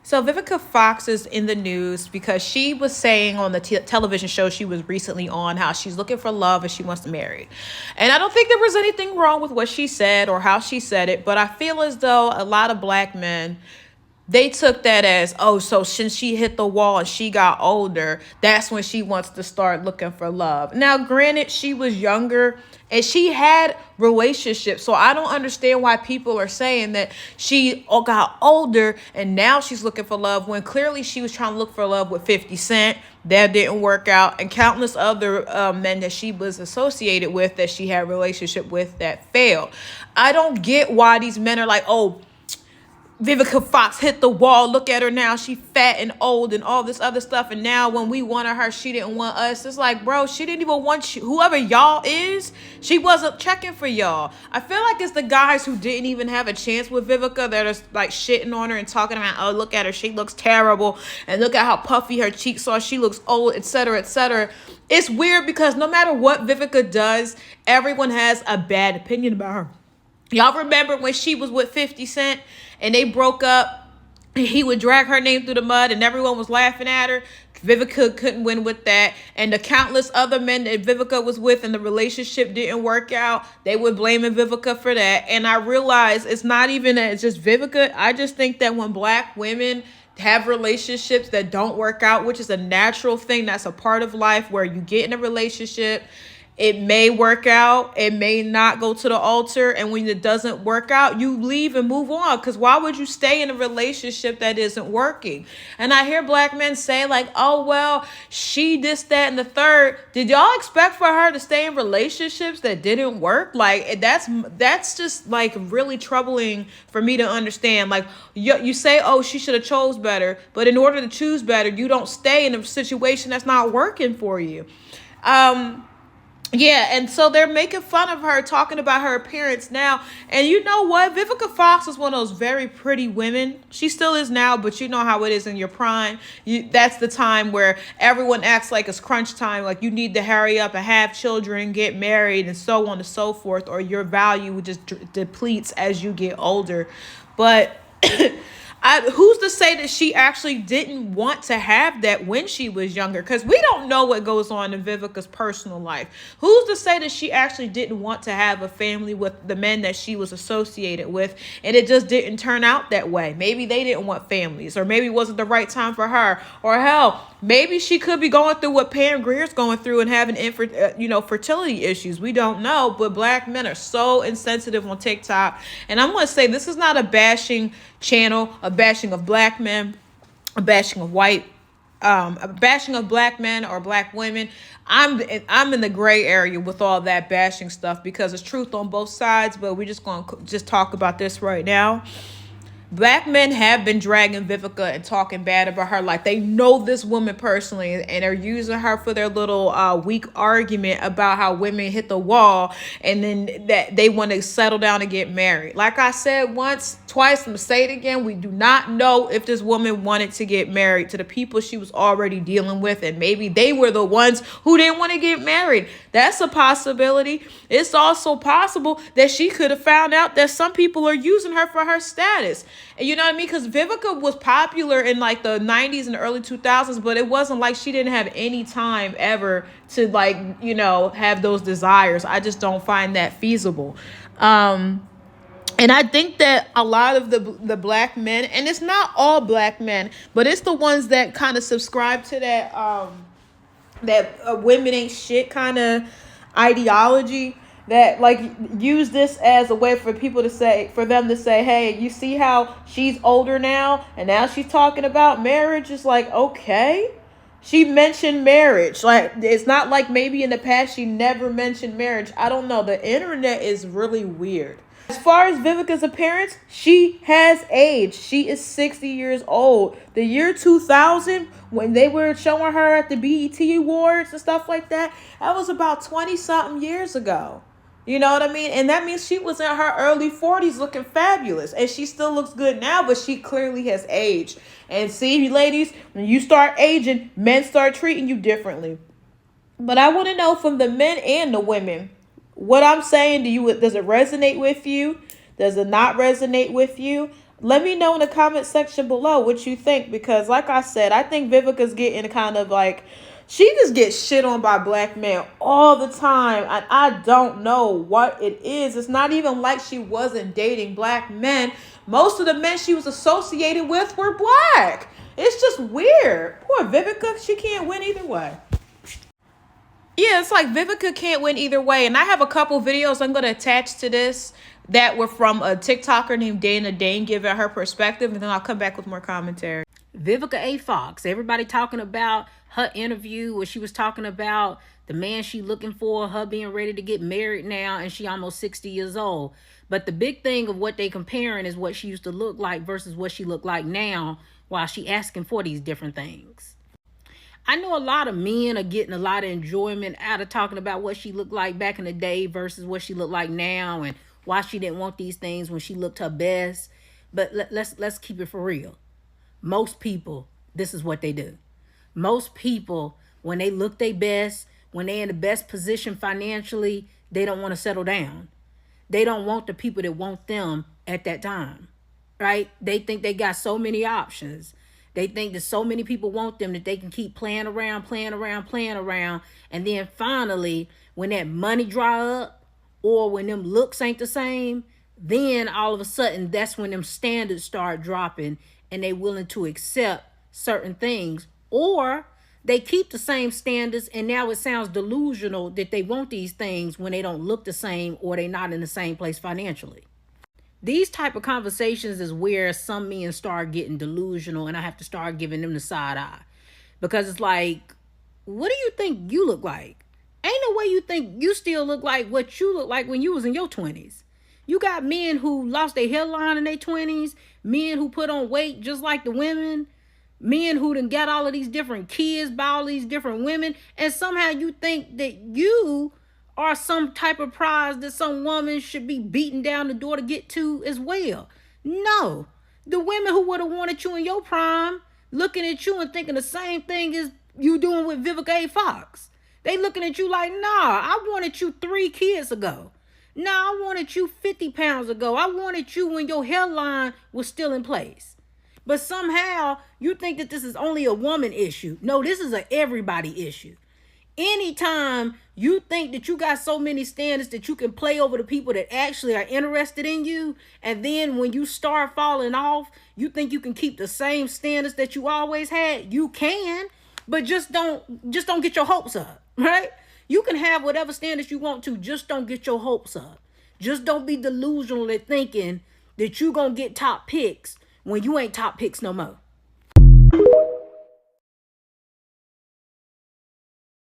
So Vivica Fox is in the news because she was saying on the television show she was recently on how she's looking for love and she wants to marry. And I don't think there was anything wrong with what she said or how she said it, but I feel as though a lot of black men, they took that as, oh, so since she hit the wall and she got older, that's when she wants to start looking for love. Now, granted, she was younger and she had relationships. So I don't understand why people are saying that she got older and now she's looking for love when clearly she was trying to look for love with 50 Cent. That didn't work out. And countless other men that she was associated with, that she had a relationship with, that failed. I don't get why these men are like, oh, Vivica Fox hit the wall. Look at her now. She fat and old and all this other stuff. And now when we wanted her, she didn't want us. It's like, bro, she didn't even want you. Whoever y'all is, she wasn't checking for y'all. I feel like it's the guys who didn't even have a chance with Vivica that are like shitting on her and talking about, oh, look at her. She looks terrible. And look at how puffy her cheeks are. She looks old, etc., etc. It's weird because no matter what Vivica does, everyone has a bad opinion about her. Y'all remember when she was with 50 Cent and they broke up? He would drag her name through the mud and everyone was laughing at her. Vivica couldn't win with that. And the countless other men that Vivica was with and the relationship didn't work out, they were blaming Vivica for that. And I realized it's not even that it's just Vivica. I just think that when black women have relationships that don't work out, which is a natural thing, that's a part of life where you get in a relationship, it may work out, it may not go to the altar, and when it doesn't work out, you leave and move on. Because why would you stay in a relationship that isn't working? And I hear black men say like, oh, well, she this, that, and the third. Did y'all expect for her to stay in relationships that didn't work? Like, that's just like really troubling for me to understand. Like, you say, oh, she should have chose better, but in order to choose better, you don't stay in a situation that's not working for you. Yeah, and so they're making fun of her, talking about her appearance now. And you know what? Vivica Fox is one of those very pretty women. She still is now, but you know how it is in your prime. That's the time where everyone acts like it's crunch time, like you need to hurry up and have children, get married, and so on and so forth, or your value just depletes as you get older. But who's to say that she actually didn't want to have that when she was younger? Because we don't know what goes on in Vivica's personal life. Who's to say that she actually didn't want to have a family with the men that she was associated with, and it just didn't turn out that way? Maybe they didn't want families, or maybe it wasn't the right time for her, or hell, maybe she could be going through what Pam Grier's going through and having fertility issues. We don't know, but black men are so insensitive on TikTok. And I'm going to say this is not a bashing channel, a bashing of black men, a bashing of a bashing of black men or black women. I'm in the gray area with all that bashing stuff because there's truth on both sides, but we're just going to just talk about this right now. Black men have been dragging Vivica and talking bad about her like they know this woman personally, and are using her for their little weak argument about how women hit the wall and then that they want to settle down and get married. Like I said once, twice, I'm going to say it again. We do not know if this woman wanted to get married to the people she was already dealing with, and maybe they were the ones who didn't want to get married. That's a possibility. It's also possible that she could have found out that some people are using her for her status. And you know what I mean? Because Vivica was popular in like the 90s and early 2000s, but it wasn't like she didn't have any time ever to have those desires. I just don't find that feasible. And I think that a lot of the black men, and it's not all black men, but it's the ones that kind of subscribe to that women ain't shit kind of ideology, that like use this as a way for people to say, for them to say, hey, you see how she's older now and now she's talking about marriage? It's like, okay, she mentioned marriage. Like, it's not like maybe in the past she never mentioned marriage. I don't know. The internet is really weird. As far as Vivica's appearance, she has aged. She is 60 years old. The year 2000, when they were showing her at the BET Awards and stuff like that, that was about 20-something years ago. You know what I mean? And that means she was in her early 40s looking fabulous. And she still looks good now, but she clearly has aged. And see, ladies, when you start aging, men start treating you differently. But I want to know from the men and the women, what I'm saying, does it resonate with you? Does it not resonate with you? Let me know in the comment section below what you think, because like I said, I think Vivica's getting kind of like, she just gets shit on by black men all the time, and I don't know what it is. It's not even like she wasn't dating black men. Most of the men she was associated with were black. It's just weird. Poor Vivica, she can't win either way. Yeah, it's like Vivica can't win either way. And I have a couple videos I'm going to attach to this that were from a TikToker named Dana Dane giving her perspective. And then I'll come back with more commentary. Vivica A. Fox, everybody talking about her interview where she was talking about the man she looking for, her being ready to get married now, and she almost 60 years old. But the big thing of what they comparing is what she used to look like versus what she look like now while she asking for these different things. I know a lot of men are getting a lot of enjoyment out of talking about what she looked like back in the day versus what she looked like now, and why she didn't want these things when she looked her best. But let's keep it for real. Most people, this is what they do. Most people, when they look their best, when they're in the best position financially, they don't want to settle down. They don't want the people that want them at that time, right? They think they got so many options. They think that so many people want them that they can keep playing around. And then finally, when that money dry up or when them looks ain't the same, then all of a sudden, that's when them standards start dropping and they willing to accept certain things. Or they keep the same standards and now it sounds delusional that they want these things when they don't look the same or they not in the same place financially. These type of conversations is where some men start getting delusional and I have to start giving them the side eye. Because it's like, what do you think you look like? Ain't no way you think you still look like what you look like when you was in your 20s. You got men who lost their hairline in their 20s, men who put on weight just like the women, men who done got all of these different kids by all these different women, and somehow you think that you are some type of prize that some woman should be beating down the door to get to as well. No. The women who would have wanted you in your prime looking at you and thinking the same thing as you doing with Vivica A. Fox. They looking at you like, nah, I wanted you 3 kids ago. Nah, I wanted you 50 pounds ago. I wanted you when your hairline was still in place. But somehow you think that this is only a woman issue. No, this is a everybody issue. Anytime you think that you got so many standards that you can play over the people that actually are interested in you, and then when you start falling off, you think you can keep the same standards that you always had. You can, but just don't get your hopes up, right? You can have whatever standards you want to, just don't get your hopes up. Just don't be delusional at thinking that you gonna get top picks when you ain't top picks no more.